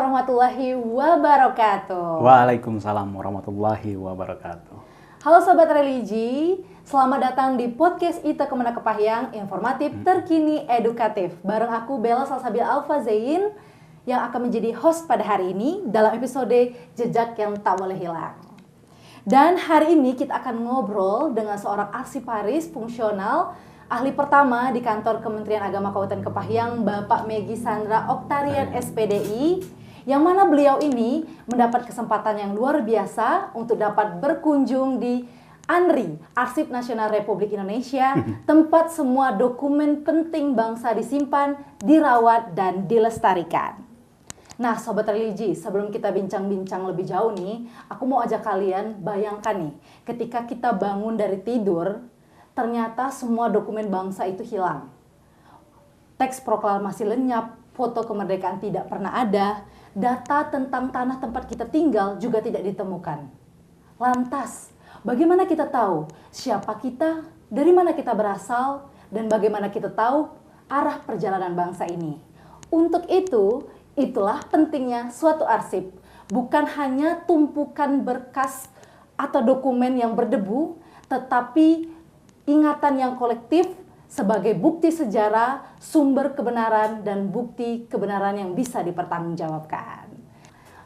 warahmatullahi wabarakatuh. Waalaikumsalam warahmatullahi wabarakatuh. Halo Sobat Religi, selamat datang di podcast ITE Kemenak Kepahyang, informatif, terkini, edukatif. Bareng aku Bella Salsabila Alfa Zain yang akan menjadi host pada hari ini dalam episode Jejak yang Tak Boleh Hilang. Dan hari ini kita akan ngobrol dengan seorang arsiparis fungsional, ahli pertama di kantor Kementerian Agama Kabupaten Kepahyang, Bapak Megi Sandra Oktarian SPDI, yang mana beliau ini mendapat kesempatan yang luar biasa untuk dapat berkunjung di ANRI, Arsip Nasional Republik Indonesia, tempat semua dokumen penting bangsa disimpan, dirawat, dan dilestarikan. Nah, Sobat Religi, sebelum kita bincang-bincang lebih jauh nih, aku mau ajak kalian bayangkan nih, ketika kita bangun dari tidur, ternyata semua dokumen bangsa itu hilang. Teks proklamasi lenyap, foto kemerdekaan tidak pernah ada, data tentang tanah tempat kita tinggal juga tidak ditemukan. Lantas, bagaimana kita tahu siapa kita, dari mana kita berasal, dan bagaimana kita tahu arah perjalanan bangsa ini? Untuk itu, itulah pentingnya suatu arsip. Bukan hanya tumpukan berkas atau dokumen yang berdebu, tetapi ingatan yang kolektif sebagai bukti sejarah, sumber kebenaran, dan bukti kebenaran yang bisa dipertanggungjawabkan.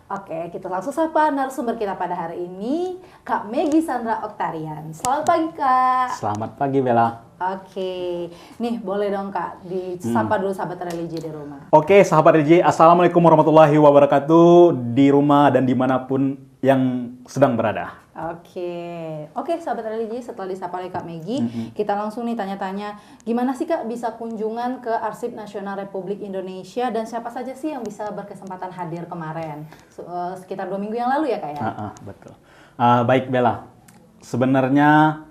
Oke, kita langsung sapa narasumber kita pada hari ini, Kak Megi Sandra Oktarian. Selamat pagi, Kak. Selamat pagi, Bella. Oke, nih boleh dong Kak, disapa dulu sahabat religi di rumah. Oke, sahabat religi, Assalamualaikum warahmatullahi wabarakatuh di rumah dan dimanapun yang sedang berada. Oke, sahabat religi, setelah disapa oleh Kak Megi, kita langsung nih tanya-tanya, gimana sih Kak bisa kunjungan ke Arsip Nasional Republik Indonesia dan siapa saja sih yang bisa berkesempatan hadir kemarin? Sekitar 2 minggu yang lalu ya Kak ya? Betul. Baik Bella, sebenarnya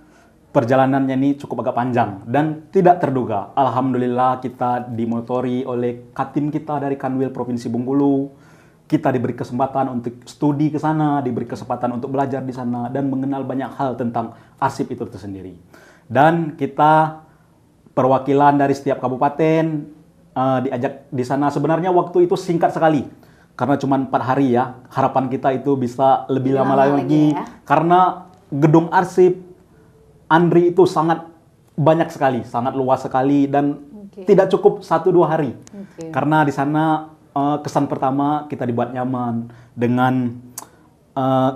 perjalanannya ini cukup agak panjang dan tidak terduga. Alhamdulillah kita dimotori oleh Katim kita dari Kanwil Provinsi Bengkulu. Kita diberi kesempatan untuk studi ke sana, diberi kesempatan untuk belajar di sana, dan mengenal banyak hal tentang arsip itu tersendiri. Dan kita perwakilan dari setiap kabupaten diajak di sana. Sebenarnya waktu itu singkat sekali, karena cuma 4 hari ya. Harapan kita itu bisa lebih lama lagi ya? Karena gedung arsip ANRI itu sangat banyak sekali, sangat luas sekali, dan tidak cukup 1-2 hari. Karena di sana kesan pertama kita dibuat nyaman dengan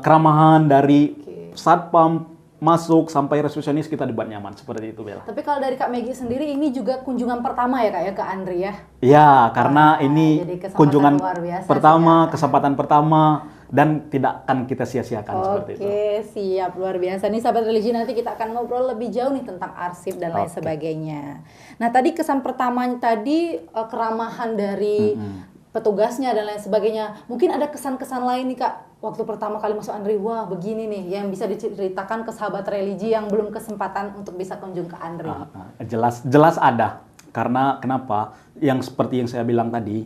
keramahan dari satpam masuk sampai resepsionis, kita dibuat nyaman seperti itu, Bella. Tapi kalau dari Kak Megi sendiri ini juga kunjungan pertama ya Kak ya ke ANRI ya? Ya, karena ini kunjungan pertama, ya, kesempatan pertama, dan tidak akan kita sia-siakan seperti itu. Oke, siap, luar biasa. Nih sahabat religi, nanti kita akan ngobrol lebih jauh nih tentang arsip dan lain sebagainya. Nah, tadi kesan pertamanya tadi keramahan dari petugasnya dan lain sebagainya. Mungkin ada kesan-kesan lain nih Kak, waktu pertama kali masuk ANRI, wah begini nih, yang bisa diceritakan ke sahabat religi yang belum kesempatan untuk bisa kunjung ke ANRI. Jelas ada. Karena kenapa? Yang seperti yang saya bilang tadi,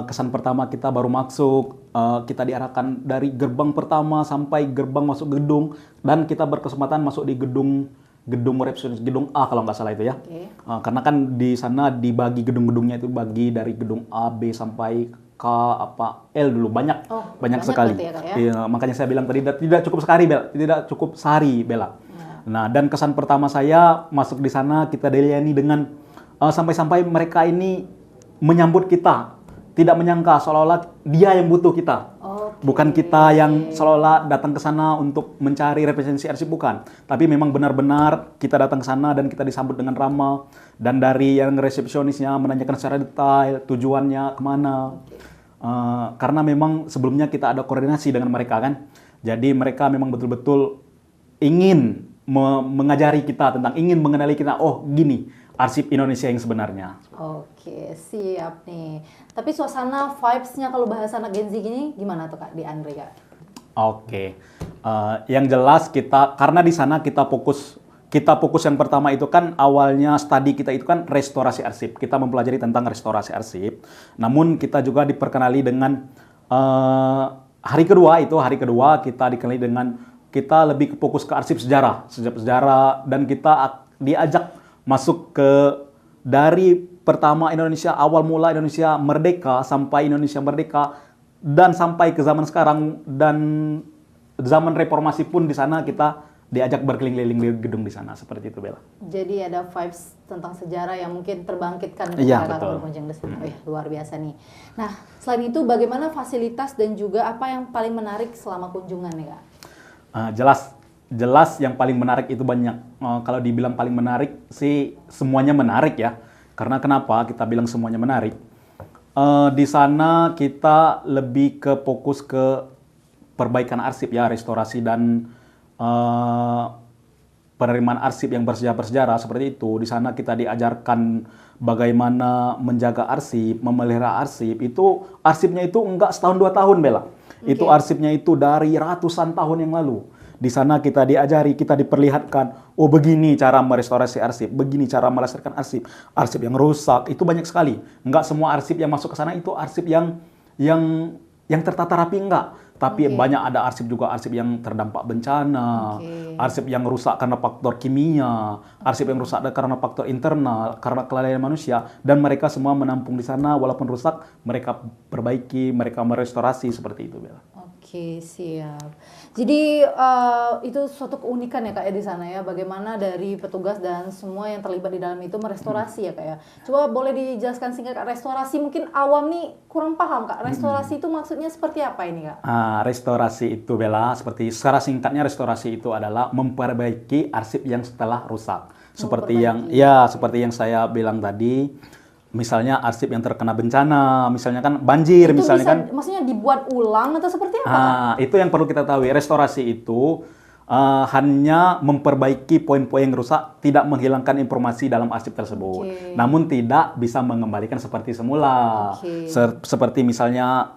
kesan pertama kita baru masuk, kita diarahkan dari gerbang pertama sampai gerbang masuk gedung, dan kita berkesempatan masuk di gedung resepsionis, gedung A kalau nggak salah itu ya. Karena kan di sana dibagi gedung-gedungnya itu bagi dari gedung A, B sampai K, L dulu, banyak sekali. Ya, makanya saya bilang tadi tidak cukup sehari, Bella. Nah, dan kesan pertama saya masuk di sana, kita dilayani dengan sampai-sampai mereka ini menyambut kita. Tidak menyangka seolah-olah dia yang butuh kita. Bukan kita yang seolah-olah datang ke sana untuk mencari referensi arsip, bukan. Tapi memang benar-benar kita datang ke sana dan kita disambut dengan ramah. Dan dari yang resepsionisnya menanyakan secara detail tujuannya kemana. Karena memang sebelumnya kita ada koordinasi dengan mereka kan. Jadi mereka memang betul-betul ingin mengajari kita ingin mengenali kita, oh gini arsip Indonesia yang sebenarnya. Oke, siap nih. Tapi suasana vibes-nya kalau bahasa anak Gen Z gini gimana tuh Kak di ANRI Kak? Oke. Yang jelas karena di sana kita fokus yang pertama itu kan awalnya studi kita itu kan restorasi arsip. Kita mempelajari tentang restorasi arsip. Namun kita juga diperkenali dengan hari kedua kita dikenali dengan kita lebih fokus ke arsip sejarah dan kita diajak masuk ke dari pertama Indonesia, awal mula Indonesia merdeka sampai Indonesia merdeka, dan sampai ke zaman sekarang dan zaman reformasi pun di sana kita diajak berkeliling-keliling di gedung di sana, seperti itu Bella. Jadi ada vibes tentang sejarah yang mungkin terbangkitkan Iya, ketika betul. berkunjung di sana. Oh, ya, luar biasa nih. Nah, selain itu bagaimana fasilitas dan juga apa yang paling menarik selama kunjungan nih Kak? Jelas yang paling menarik itu banyak. Kalau dibilang paling menarik sih semuanya menarik ya. Karena kenapa kita bilang semuanya menarik? Di sana kita lebih ke fokus ke perbaikan arsip ya, restorasi dan penerimaan arsip yang bersejarah seperti itu. Di sana kita diajarkan bagaimana menjaga arsip, memelihara arsip. Itu arsipnya itu enggak setahun 2 tahun Bella. Itu arsipnya itu dari ratusan tahun yang lalu. Di sana kita diajari, kita diperlihatkan, oh begini cara merestorasi arsip, begini cara melestarikan arsip. Arsip yang rusak itu banyak sekali. Enggak semua arsip yang masuk ke sana itu arsip yang tertata rapi, enggak. Tapi banyak ada arsip juga, arsip yang terdampak bencana, arsip yang rusak karena faktor kimia, arsip yang rusak karena faktor internal, karena kelalaian manusia, dan mereka semua menampung di sana, walaupun rusak, mereka perbaiki, mereka merestorasi, seperti itu Bella. Oke, siap. Jadi itu suatu keunikan ya Kak ya di sana ya, bagaimana dari petugas dan semua yang terlibat di dalam itu merestorasi ya Kak ya. Coba boleh dijelaskan singkat Kak, restorasi mungkin awam nih kurang paham Kak, restorasi itu maksudnya seperti apa ini Kak? Restorasi itu Bella, seperti secara singkatnya restorasi itu adalah memperbaiki arsip yang setelah rusak. Seperti yang saya bilang tadi, misalnya arsip yang terkena bencana, misalnya kan banjir, Itu misalnya bisa, kan. maksudnya dibuat ulang atau seperti apa Kak? Itu yang perlu kita tahu. Restorasi itu hanya memperbaiki poin-poin yang rusak, tidak menghilangkan informasi dalam arsip tersebut. Namun tidak bisa mengembalikan seperti semula. Seperti misalnya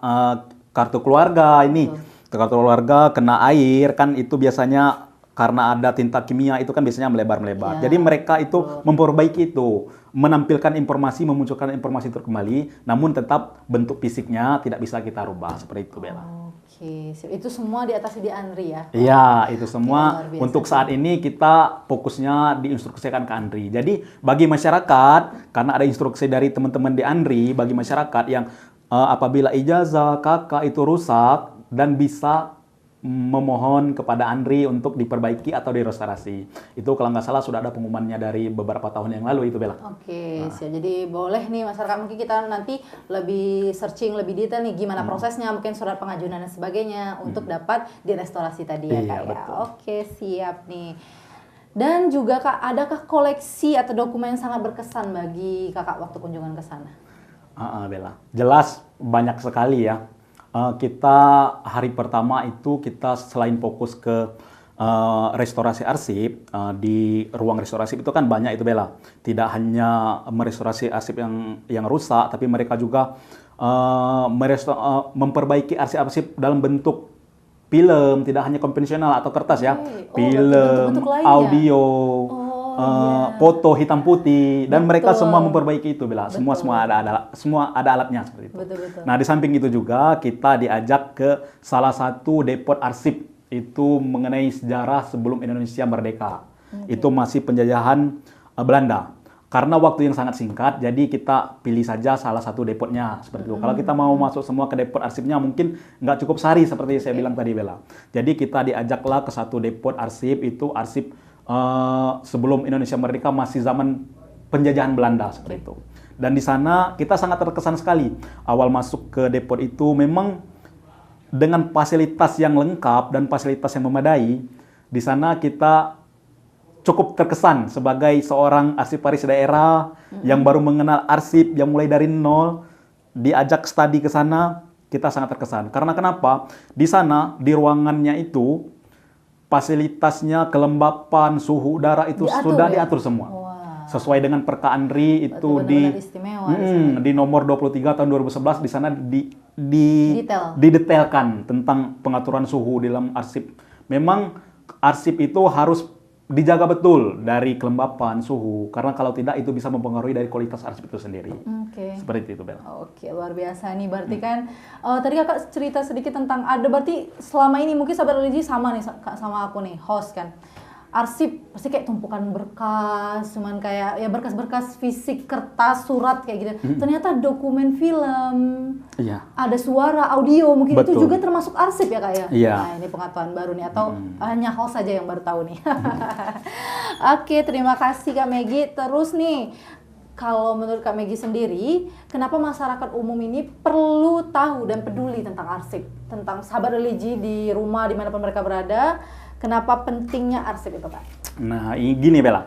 kartu keluarga ini. Kartu keluarga kena air kan itu biasanya karena ada tinta kimia itu kan biasanya melebar-melebar. Jadi mereka itu memperbaiki itu, menampilkan informasi, memunculkan informasi itu kembali, namun tetap bentuk fisiknya tidak bisa kita rubah seperti itu Bella. Oke, itu semua diatasi di Andri ya? Iya, itu semua untuk saat ini kita fokusnya diinstruksikan ke Andri. Jadi bagi masyarakat, karena ada instruksi dari teman-teman di Andri, bagi masyarakat yang apabila ijazah KK itu rusak dan bisa memohon kepada Andri untuk diperbaiki atau direstorasi. Itu kalau nggak salah sudah ada pengumumannya dari beberapa tahun yang lalu itu Bella. Oke, jadi boleh nih masyarakat mungkin kita nanti lebih searching lebih detail nih gimana prosesnya, mungkin surat pengajuan dan sebagainya untuk dapat direstorasi tadi ya Kak ya. Betul. Oke, siap nih. Dan juga Kak, adakah koleksi atau dokumen yang sangat berkesan bagi Kakak waktu kunjungan ke sana? Bella, jelas banyak sekali ya. Kita hari pertama itu kita selain fokus ke restorasi arsip, di ruang restorasi itu kan banyak itu Bella. Tidak hanya merestorasi arsip yang rusak, tapi mereka juga memperbaiki arsip-arsip dalam bentuk film, tidak hanya konvensional atau kertas ya. Film, audio, foto hitam putih, dan mereka semua memperbaiki itu Bella. Semua ada alatnya seperti itu. Nah, di samping itu juga kita diajak ke salah satu depot arsip itu mengenai sejarah sebelum Indonesia merdeka. Itu masih penjajahan Belanda. Karena waktu yang sangat singkat, jadi kita pilih saja salah satu depotnya seperti itu. Kalau kita mau masuk semua ke depot arsipnya mungkin nggak cukup sehari seperti saya bilang tadi Bella. Jadi kita diajaklah ke satu depot arsip, itu arsip sebelum Indonesia merdeka, masih zaman penjajahan Belanda seperti itu. Dan di sana kita sangat terkesan sekali. Awal masuk ke depot itu memang dengan fasilitas yang lengkap dan fasilitas yang memadai. Di sana kita cukup terkesan sebagai seorang arsiparis daerah yang baru mengenal arsip, yang mulai dari nol, diajak studi ke sana, kita sangat terkesan. Karena kenapa? Di sana, di ruangannya itu, fasilitasnya, kelembapan, suhu udara itu sudah diatur semua. Sesuai dengan Perka Andri itu di nomor 23 tahun 2011 di sana didetailkan tentang pengaturan suhu dalam arsip. Memang arsip itu harus dijaga betul dari kelembapan, suhu, karena kalau tidak itu bisa mempengaruhi dari kualitas arsip itu sendiri. Seperti itu Bella. Oke, luar biasa nih. Berarti kan tadi Kakak cerita sedikit tentang ada berarti selama ini mungkin sahabat religi sama nih sama aku nih, host kan. arsip pasti kayak tumpukan berkas, cuman kayak ya berkas-berkas fisik, kertas, surat kayak gitu. Ternyata dokumen film, Iya. ada suara, audio, mungkin itu Betul. juga termasuk arsip ya Kak ya? Iya. Nah ini pengetahuan baru nih, atau hanya host saja yang baru tahu nih. Oke, terima kasih Kak Megi. Terus nih, kalau menurut Kak Megi sendiri, kenapa masyarakat umum ini perlu tahu dan peduli tentang arsip, tentang sahabat religi di rumah dimanapun mereka berada? Kenapa pentingnya arsip itu, Kak? Nah, gini Bella.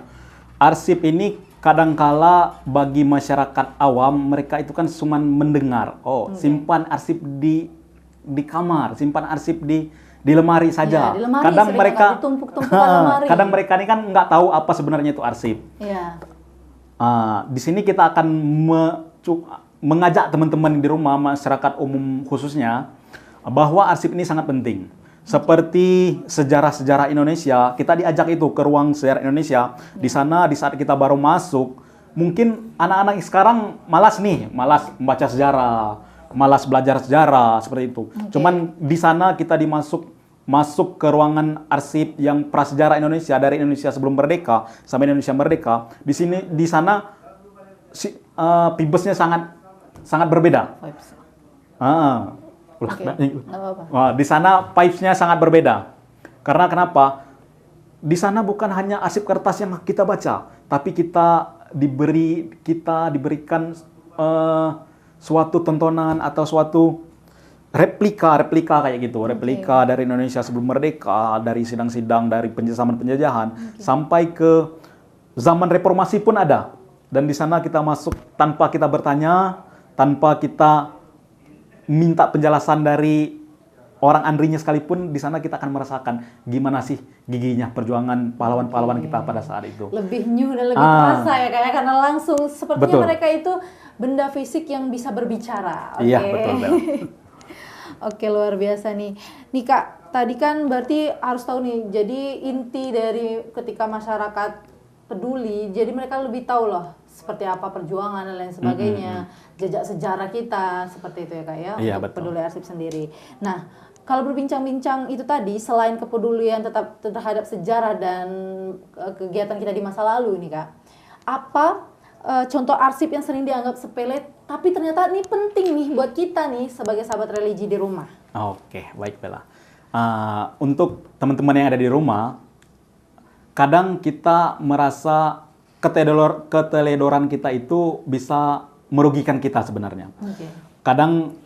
Arsip ini kadangkala bagi masyarakat awam, mereka itu kan cuma mendengar. Oh, simpan arsip di kamar, simpan arsip di lemari saja. Ya, di lemari, Kadang sering mereka agak ditumpuk-tumpukan lemari. kadang mereka ini kan nggak tahu apa sebenarnya itu arsip. Iya. Di sini kita akan mengajak teman-teman di rumah, masyarakat umum khususnya, bahwa arsip ini sangat penting. Seperti sejarah-sejarah Indonesia, kita diajak itu ke ruang sejarah Indonesia. Di sana, di saat kita baru masuk, mungkin anak-anak sekarang malas membaca sejarah, malas belajar sejarah, seperti itu. Cuman di sana kita masuk ke ruangan arsip yang prasejarah Indonesia, dari Indonesia sebelum merdeka sampai Indonesia merdeka. Di sana pibesnya sangat berbeda. Vibes. Ulah, Oke, nggak apa-apa. Wah, di sana vibes-nya sangat berbeda. Karena kenapa? Di sana bukan hanya arsip kertas yang kita baca, tapi kita diberikan suatu tontonan atau suatu replika kayak gitu, replika dari Indonesia sebelum merdeka, dari sidang-sidang, dari penjajahan sampai ke zaman reformasi pun ada. Dan di sana kita masuk tanpa kita bertanya, tanpa kita minta penjelasan dari orang Andrinya sekalipun, di sana kita akan merasakan gimana sih giginya perjuangan pahlawan-pahlawan kita pada saat itu. Lebih new dan lebih terasa ya kayak, karena langsung sepertinya Betul. mereka itu benda fisik yang bisa berbicara. Iya, betul, Bel. Oke, luar biasa nih. Nih Kak, tadi kan berarti harus tahu nih, jadi inti dari ketika masyarakat peduli, jadi mereka lebih tahu loh seperti apa perjuangan dan lain sebagainya, jejak sejarah kita, seperti itu ya Kak ya, Iya, untuk betul. peduli arsip sendiri. Nah, kalau berbincang-bincang itu tadi, selain kepedulian tetap terhadap sejarah dan kegiatan kita di masa lalu nih Kak, apa contoh arsip yang sering dianggap sepele, tapi ternyata ini penting nih buat kita nih sebagai sahabat religi di rumah? Oke, baik Bella. Untuk teman-teman yang ada di rumah, kadang kita merasa keteledoran kita itu bisa merugikan kita sebenarnya. Oke. Kadang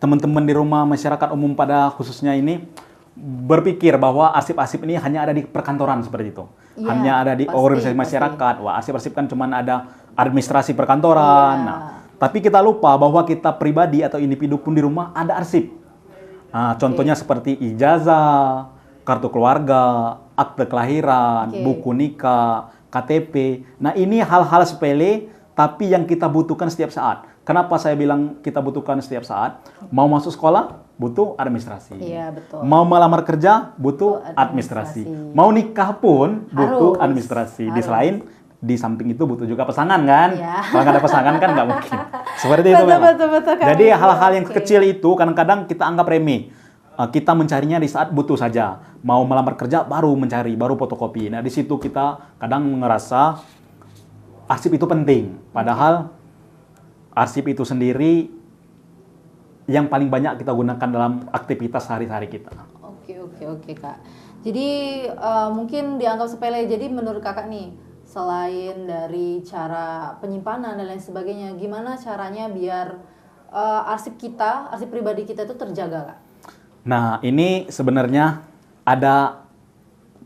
teman-teman di rumah, masyarakat umum pada khususnya ini berpikir bahwa arsip-arsip ini hanya ada di perkantoran seperti itu. Iya, Hanya ada di pasti, organisasi pasti. masyarakat. Wah, arsip-arsip kan cuma ada administrasi perkantoran. Iya. Nah, tapi kita lupa bahwa kita pribadi atau individu pun di rumah ada arsip. Contohnya seperti ijazah, kartu keluarga, akte kelahiran, buku nikah, KTP. Nah, ini hal-hal sepele tapi yang kita butuhkan setiap saat. Kenapa saya bilang kita butuhkan setiap saat? Mau masuk sekolah, butuh administrasi. Iya, betul. Mau melamar kerja, butuh administrasi. Mau nikah pun butuh Harus. administrasi. Di samping itu butuh juga pasangan kan? Iya. Kalau nggak ada pasangan kan nggak mungkin. Seperti itu Betul, memang. betul, Kak. Jadi hal-hal yang Oke. kecil itu kadang-kadang kita anggap remeh. Kita mencarinya di saat butuh saja. Mau melamar kerja baru mencari, baru fotokopi. Nah, di situ kita kadang ngerasa arsip itu penting. Padahal arsip itu sendiri yang paling banyak kita gunakan dalam aktivitas sehari-hari kita. Oke Kak. Jadi mungkin dianggap sepele. Jadi menurut Kakak nih, selain dari cara penyimpanan dan lain sebagainya, gimana caranya biar arsip pribadi kita itu terjaga, Kak? Nah, ini sebenarnya ada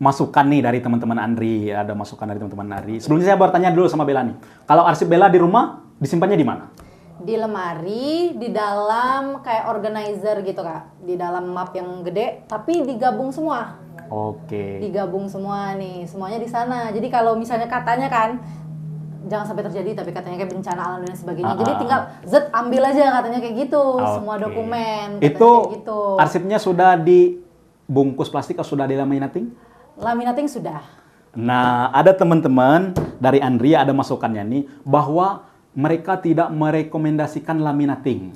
masukan nih dari teman-teman Andri, ada masukan dari teman-teman Andri. Sebelumnya saya bertanya dulu sama Bella nih. Kalau arsip Bella di rumah disimpannya di mana? Di lemari, di dalam kayak organizer gitu Kak. Di dalam map yang gede, tapi digabung semua. Oke. Digabung semua nih, semuanya di sana. Jadi kalau misalnya katanya kan, jangan sampai terjadi, tapi katanya kayak bencana alam dan sebagainya. Jadi tinggal ambil aja katanya kayak gitu, semua dokumen. katanya Itu kayak gitu. arsipnya sudah dibungkus plastik atau sudah dilaminating? Laminating sudah. Nah, ada teman-teman dari Andri ada masukannya nih bahwa mereka tidak merekomendasikan laminating.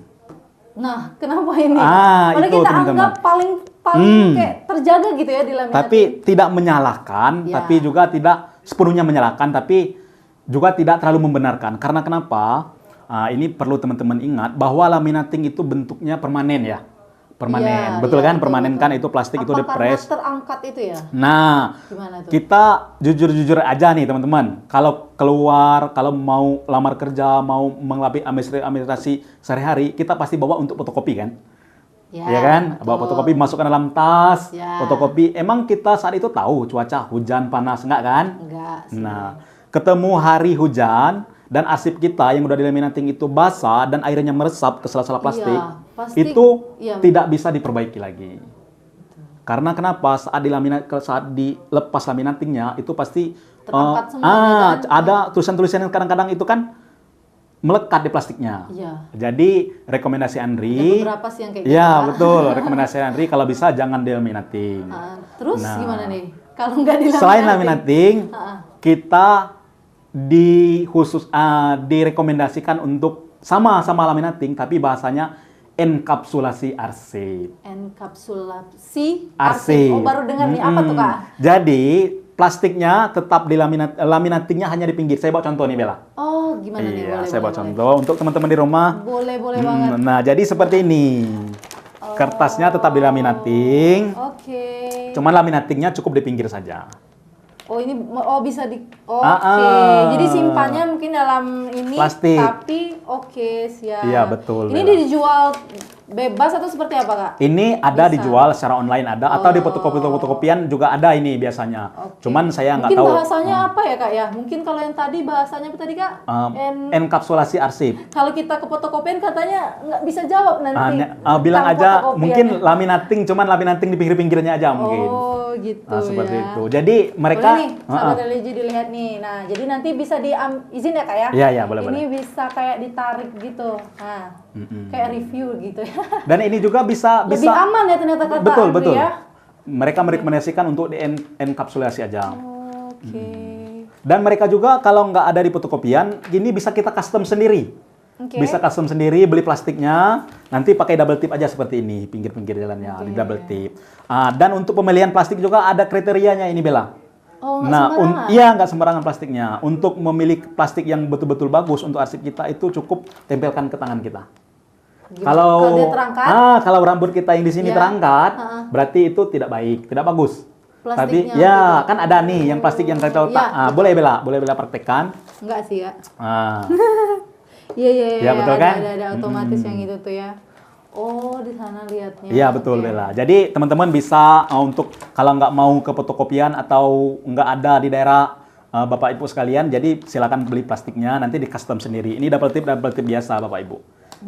Nah, kenapa ini? Itu Padahal kita teman-teman. anggap paling paling kayak terjaga gitu ya di laminating. Tapi tidak menyalahkan, Ya. tapi juga tidak sepenuhnya menyalahkan, tapi juga tidak terlalu membenarkan. Karena kenapa? Ini perlu teman-teman ingat bahwa laminating itu bentuknya permanen ya. Permanen, Iya, betul iya, kan? betul, Permanen betul. kan itu plastik itu Apa di-press. karena terangkat itu ya? Nah, Gimana tuh? kita jujur-jujur aja nih teman-teman. Kalau keluar, kalau mau lamar kerja, mau mengelabui administrasi sehari-hari, kita pasti bawa untuk fotokopi kan? Ya kan? Bawa betul. fotokopi, masukkan dalam tas, Ya. fotokopi. Emang kita saat itu tahu cuaca hujan, panas, enggak kan? Enggak sih. Nah, ketemu hari hujan dan arsip kita yang udah dilaminating itu basah dan airnya meresap ke sela-sela plastik, plastik, itu iya. tidak bisa diperbaiki lagi. Karena kenapa? Saat dilepas laminatingnya itu pasti Terangkat semua, ya kan? ada tulisan-tulisan yang kadang-kadang itu kan melekat di plastiknya. Iya. Jadi rekomendasi Ada Andri, beberapa sih yang kayak gitu. ya Kak. betul, rekomendasi Andri kalau bisa jangan dilaminating. Terus Nah, gimana nih? Kalau nggak dilaminating? Selain laminating, Ah. kita direkomendasikan untuk sama-sama laminating tapi bahasanya enkapsulasi arsip. Enkapsulasi Arsip. Oh, baru dengar nih. Apa tuh, Kak? Jadi plastiknya tetap laminatingnya hanya di pinggir. Saya bawa contoh nih Bella. Oh, gimana nih? Iya, Boleh, saya bawa boleh, contoh untuk teman-teman di rumah. boleh banget. Nah, jadi seperti ini. Kertasnya tetap dilaminating. Oke. Cuman laminatingnya cukup di pinggir saja. Oh, ini bisa di Oke. Ah. Jadi simpannya mungkin dalam ini Plastik. tapi siap. Iya, betul, Ini Bella. dijual bebas atau seperti apa, Kak? Ini ada Bisa. dijual secara online ada atau di fotokopian juga ada ini biasanya. Oke. Cuman saya nggak mungkin tahu. bahasanya apa ya, Kak ya? Mungkin kalau yang tadi bahasanya apa tadi, Kak? Enkapsulasi arsip. Kalau kita ke fotokopian katanya nggak bisa jawab nanti. Bilang tentang aja fotokopiannya. mungkin laminating, cuman laminating di pinggir-pinggirnya aja mungkin. Oh, gitu Seperti ya. itu. Jadi mereka Boleh nih, sahabat religi dilihat nih. Nah, jadi nanti bisa izin ya, Kak ya? Iya, boleh, Ini boleh. bisa kayak ditarik gitu. Nah, kayak review gitu ya. Dan ini juga bisa Lebih aman ya ternyata kata betul, Andri betul. ya. Mereka merekomendasikan untuk enkapsulasi aja. Oke. Dan mereka juga kalau nggak ada di fotokopian, ini bisa kita custom sendiri. Oke. Bisa custom sendiri, beli plastiknya, nanti pakai double tip aja seperti ini, pinggir-pinggir jalannya, di double tip. Dan untuk pemilihan plastik juga ada kriterianya ini, Bella. Oh, nggak sembarangan? Iya, nggak sembarangan plastiknya. Untuk memilih plastik yang betul-betul bagus untuk arsip kita itu cukup tempelkan ke tangan kita. Gimana? Kalau dia terangkat, kalau rambut kita yang di sini Iya. terangkat, Ha-ha. berarti itu tidak baik, tidak bagus. Tapi Plastiknya ya gitu. kan ada nih yang plastik yang kita letak. Iya. Boleh Bella praktekkan. enggak sih ya? Ah. Iya, Ya, betul kan? ada otomatis yang itu tuh ya. Oh, di sana lihatnya. Iya betul Oke. Bella. Jadi teman-teman bisa untuk kalau nggak mau ke fotokopian atau nggak ada di daerah Bapak Ibu sekalian, jadi silakan beli plastiknya nanti di custom sendiri. Ini double tip biasa Bapak Ibu.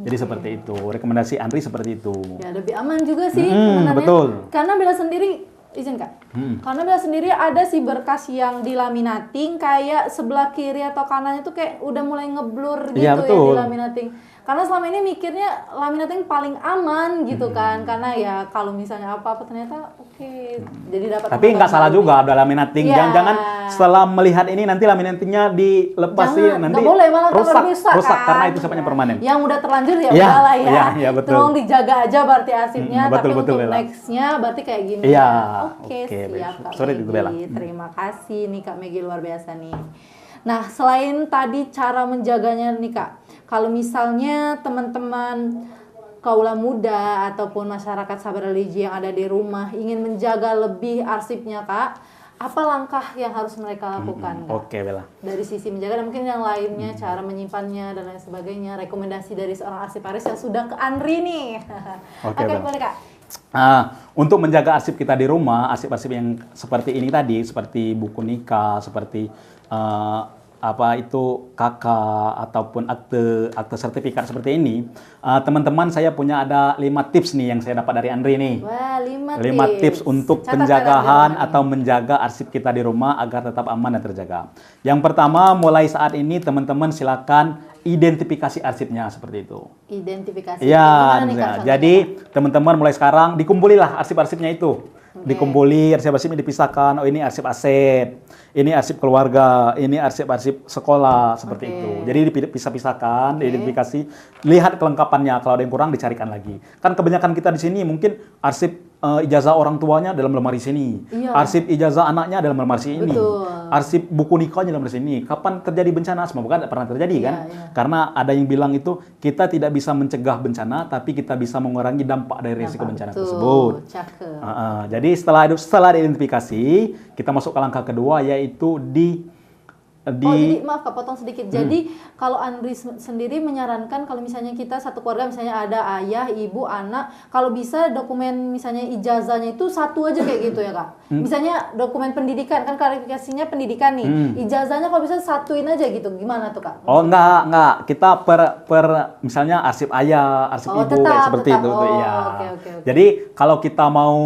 Jadi seperti itu. Rekomendasi Andri seperti itu. Ya, lebih aman juga sih sebenarnya. betul. Karena Bella sendiri izin, Kak. Karena Bella sendiri ada sih berkas yang dilaminating kayak sebelah kiri atau kanannya tuh kayak udah mulai ngeblur gitu Iya, ya betul. dilaminating. Karena selama ini mikirnya laminating paling aman gitu kan. Karena ya kalau misalnya apa-apa ternyata jadi dapat Tapi nggak salah baru. juga ada laminating. Iya. Jangan-jangan setelah melihat ini nanti laminatingnya dilepas sih Jangan, nanti nggak boleh, malah tambah rusak kan? karena itu sifatnya permanen. Yang udah terlanjur ya Iya, udahlah ya. iya, betul. Tolong dijaga aja berarti arsipnya, betul, tapi betul, untuk Bella. nextnya berarti kayak gini. Iya, ya. Oke, oke, siap baik. Kak Sorry itu, Bella. Megi. Terima kasih nih Kak Megi, luar biasa nih. Nah, selain tadi cara menjaganya nih Kak, kalau misalnya teman-teman kaula muda ataupun masyarakat sahabat religi yang ada di rumah ingin menjaga lebih arsipnya Kak, apa langkah yang harus mereka lakukan Kak? Oke Bella. Dari sisi menjaga dan mungkin yang lainnya cara menyimpannya dan lain sebagainya, rekomendasi dari seorang arsiparis yang sudah ke Andri nih. Oke, Oke, Bang. boleh Kak. Untuk menjaga arsip kita di rumah, arsip-arsip yang seperti ini tadi, seperti buku nikah, seperti apa itu KK ataupun akte sertifikat seperti ini, teman-teman saya punya ada 5 tips nih yang saya dapat dari Andri nih. Wah, 5 tips untuk Catat penjagaan di rumah atau menjaga arsip kita di rumah agar tetap aman dan terjaga. Yang pertama, mulai saat ini teman-teman silakan identifikasi arsipnya seperti itu. Identifikasi. Iya, Gimana nih, Kak, contohnya? jadi teman-teman mulai sekarang dikumpulilah arsip-arsipnya itu. Dikumpuli, arsip-arsipnya dipisahkan. Oh, ini arsip aset, ini arsip keluarga, ini arsip-arsip sekolah, seperti itu. Jadi dipisah-pisahkan, diidentifikasi, lihat kelengkapannya. Kalau ada yang kurang dicarikan lagi. Kan kebanyakan kita di sini mungkin arsip ijazah orang tuanya dalam lemari sini. Iya. Arsip ijazah anaknya dalam lemari sini. Betul. Arsip buku nikahnya dalam lemari sini. Kapan terjadi bencana? Semoga tidak pernah terjadi kan? Iya. Karena ada yang bilang itu kita tidak bisa mencegah bencana, tapi kita bisa mengurangi dampak dari risiko bencana tersebut. Cakep. Jadi setelah diidentifikasi, kita masuk ke langkah kedua, yaitu Jadi maaf Kak, potong sedikit. Jadi kalau Andri sendiri menyarankan kalau misalnya kita satu keluarga, misalnya ada ayah, ibu, anak, kalau bisa dokumen misalnya ijazahnya itu satu aja kayak gitu ya Kak. Misalnya dokumen pendidikan, kan klarifikasinya pendidikan nih. Ijazahnya kalau bisa satuin aja gitu. Gimana tuh Kak? Oh enggak. Kita per misalnya arsip ayah, arsip ibu kayak seperti itu. Iya. Okay. Jadi kalau kita mau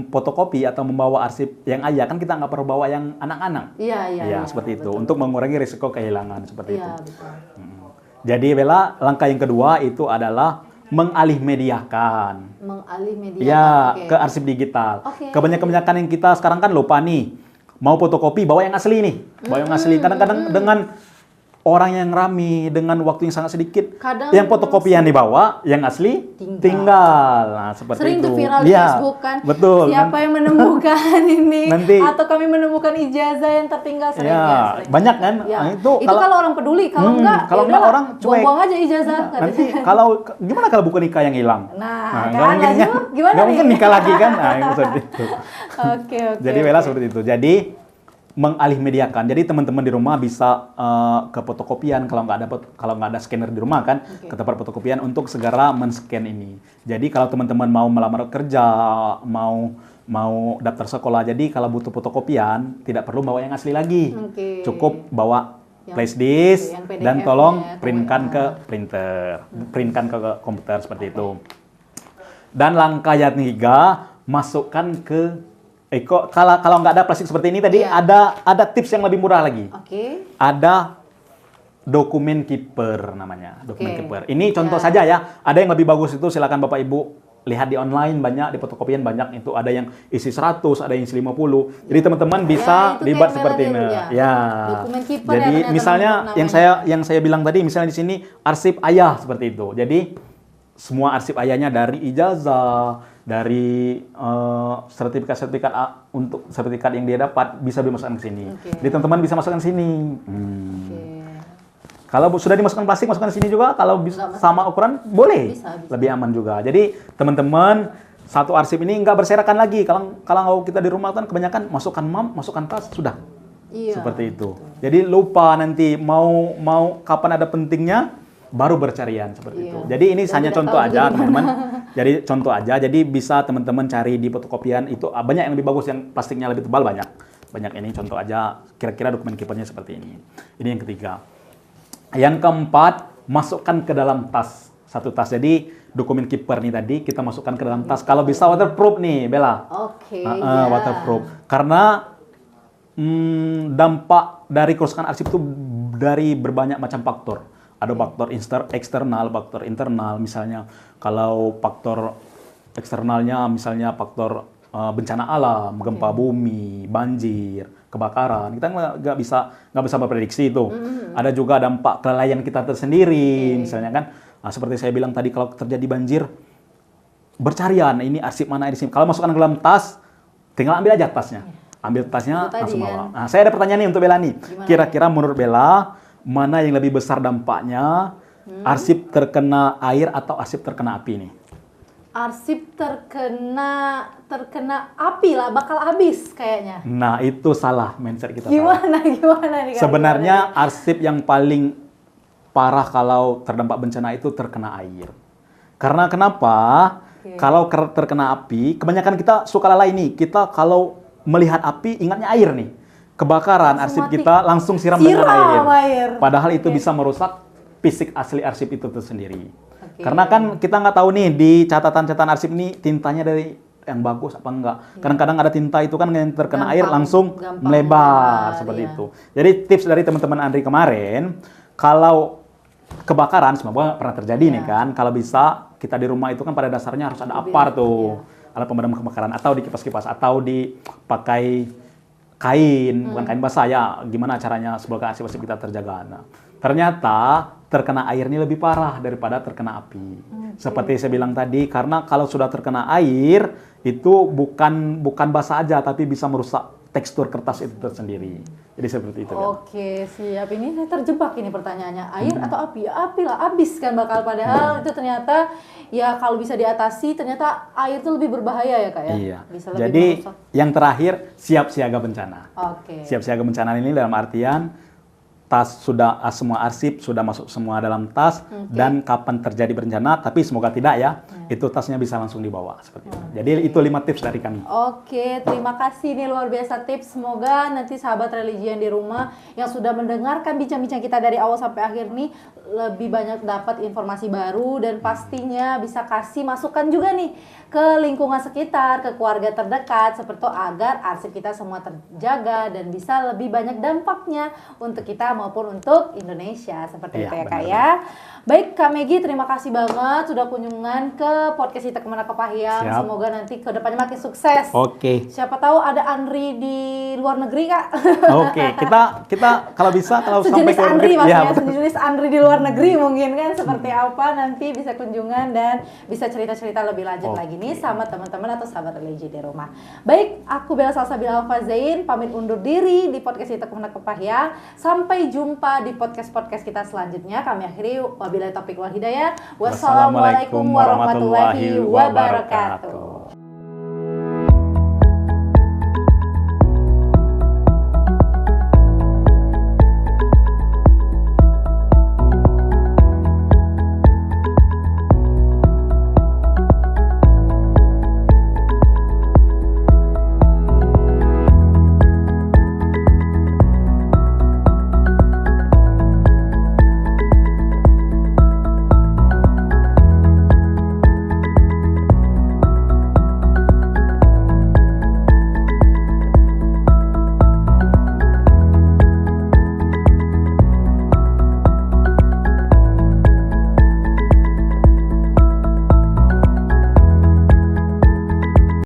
fotokopi atau membawa arsip yang ayah, kan kita nggak perlu bawa yang anak-anak. Iya, Seperti itu. betul. Untuk mengurangi risiko kehilangan seperti itu. Betul. Jadi Bella, langkah yang kedua itu adalah mengalih mediakan. Ya, ke arsip digital. Kebanyakan yang kita sekarang kan lupa nih. Mau fotokopi, bawa yang asli nih. Bawa yang asli. Kadang-kadang dengan orang yang rame, dengan waktu yang sangat sedikit, yang fotokopi yang dibawa, yang asli tinggal. Nah, seperti sering itu. Sering viral di Facebook kan. Betul. Siapa yang menemukan ini? Nanti, atau kami menemukan ijazah yang tertinggal sering. Sering. Banyak kan? Ya. Nah, itu kalau orang peduli, kalau enggak, kalau enggak orang cuek. Buang aja ijazah. Nanti gimana kalau buku nikah yang hilang? Nah gimana nggak mungkin nikah lagi kan? Nah, itu seperti itu. Oke. Jadi Bella seperti itu. Jadi mengalih mediakan. Jadi teman-teman di rumah bisa ke fotokopian kalau nggak ada scanner di rumah kan, ke tempat fotokopian untuk segera men-scan ini. Jadi kalau teman-teman mau melamar kerja, mau daftar sekolah, jadi kalau butuh fotokopian tidak perlu bawa yang asli lagi. Cukup bawa flash disk dan tolong printkan ke printer, printkan ke komputer seperti itu. Dan langkah yang ketiga, masukkan ke kalau nggak ada plastik seperti ini tadi, ada tips yang lebih murah lagi. Ada dokumen keeper namanya, dokumen keeper. Ini contoh saja ya. Ada yang lebih bagus itu silakan Bapak Ibu lihat di online, banyak di fotokopian banyak itu, ada yang isi 100, ada yang isi 50. Jadi teman-teman bisa dibuat seperti ini. Dokumen keeper. Jadi misalnya yang saya bilang tadi, misalnya di sini arsip ayah seperti itu. Jadi semua arsip ayahnya dari ijazah, dari sertifikat untuk sertifikat yang dia dapat bisa dimasukkan ke sini. Jadi teman-teman bisa masukkan sini. Kalau sudah dimasukkan plastik, masukkan ke sini juga. Kalau bisa sama ukuran, boleh. Bisa. Lebih aman juga. Jadi teman-teman, satu arsip ini nggak berserakan lagi. Kalau kita di rumah kan kebanyakan masukkan tas, sudah. Seperti itu. Jadi lupa nanti mau kapan ada pentingnya, baru bercarian seperti itu. Jadi ini hanya contoh aja teman-teman. Jadi contoh aja. Jadi bisa teman-teman cari di fotokopian itu banyak yang lebih bagus, yang plastiknya lebih tebal banyak. Ini contoh aja. Kira-kira dokumen keepernya seperti ini. Ini yang ketiga. Yang keempat, masukkan ke dalam tas. Satu tas. Jadi dokumen keeper nih tadi kita masukkan ke dalam tas. Kalau bisa waterproof nih, Bella. Waterproof. Karena dampak dari kerusakan arsip itu dari berbanyak macam faktor. Ada faktor eksternal, faktor internal. Misalnya kalau faktor eksternalnya misalnya faktor bencana alam, gempa bumi, banjir, kebakaran. Kita nggak bisa memprediksi itu. Ada juga dampak kelalaian kita tersendiri, misalnya kan. Nah, seperti saya bilang tadi, kalau terjadi banjir, bercarian ini arsip mana di sini. Kalau masukkan ke dalam tas, tinggal ambil aja tasnya. Ambil tasnya langsung bawa. Nah, saya ada pertanyaan nih untuk Bella nih. Kira-kira menurut Bella, mana yang lebih besar dampaknya? Arsip terkena air atau arsip terkena api nih? Arsip terkena api lah, bakal habis kayaknya. Nah, itu salah mindset kita. Gimana nih? Sebenarnya arsip yang paling parah kalau terdampak bencana itu terkena air. Karena kenapa? Kalau terkena api, kebanyakan kita suka lalai nih. Kita kalau melihat api ingatnya air nih. Kebakaran arsip kita langsung siram dengan air. Padahal itu bisa merusak fisik asli arsip itu sendiri. Karena kan kita nggak tahu nih di catatan arsip ini tintanya dari yang bagus apa enggak. Kadang-kadang ada tinta itu kan yang terkena air langsung melebar seperti itu. Jadi tips dari teman-teman Andri kemarin, kalau kebakaran semoga pernah terjadi nih kan, kalau bisa kita di rumah itu kan pada dasarnya harus ada apar tuh, alat pemadam kebakaran, atau di kipas-kipas, atau dipakai kain, bukan kain basah ya. Gimana caranya semoga arsip kita terjaga. Nah, ternyata terkena air ini lebih parah daripada terkena api. Seperti saya bilang tadi, karena kalau sudah terkena air, itu bukan basah aja, tapi bisa merusak tekstur kertas itu tersendiri. Jadi seperti itu. Oke, siap. Ini saya terjebak ini pertanyaannya. Air atau api? Ya, api lah, habis kan bakal. Padahal itu ternyata ya kalau bisa diatasi, ternyata air itu lebih berbahaya ya Kak ya? Iya. Bisa lebih Jadi merusak. yang terakhir, siap siaga bencana. Oke. Siap siaga bencana ini dalam artian tas sudah semua arsip sudah masuk semua dalam tas, dan kapan terjadi bencana, tapi semoga tidak ya, itu tasnya bisa langsung dibawa seperti itu. Jadi itu 5 tips dari kami. Oke, terima kasih nih luar biasa tips. Semoga nanti sahabat religi yang di rumah yang sudah mendengarkan bincang-bincang kita dari awal sampai akhir nih lebih banyak dapat informasi baru, dan pastinya bisa kasih masukan juga nih ke lingkungan sekitar, ke keluarga terdekat, seperti itu, agar arsip kita semua terjaga dan bisa lebih banyak dampaknya untuk kita maupun untuk Indonesia seperti Iya, itu ya Kak benar. ya. Baik Kak Megi, terima kasih banget sudah kunjungan ke podcast Ita Kemenak Kepahyang. Siap. Semoga nanti ke depannya makin sukses. Oke. Siapa tahu ada Andri di luar negeri Kak. Oke, kita kalau bisa kalau sampai Sejenis ke luar Andri negeri, maksudnya, betul. sejenis Andri di luar negeri mungkin kan seperti apa, nanti bisa kunjungan dan bisa cerita-cerita lebih lanjut lagi nih sama teman-teman atau sahabat religi di rumah. Baik, aku Bella Salsabila Alfa Zain pamit undur diri di podcast Ita Kemenak Kepahyang. Sampai jumpa di podcast-podcast kita selanjutnya. Kami akhiri wabillahi taufiq wal hidayah. Wassalamualaikum warahmatullahi wabarakatuh.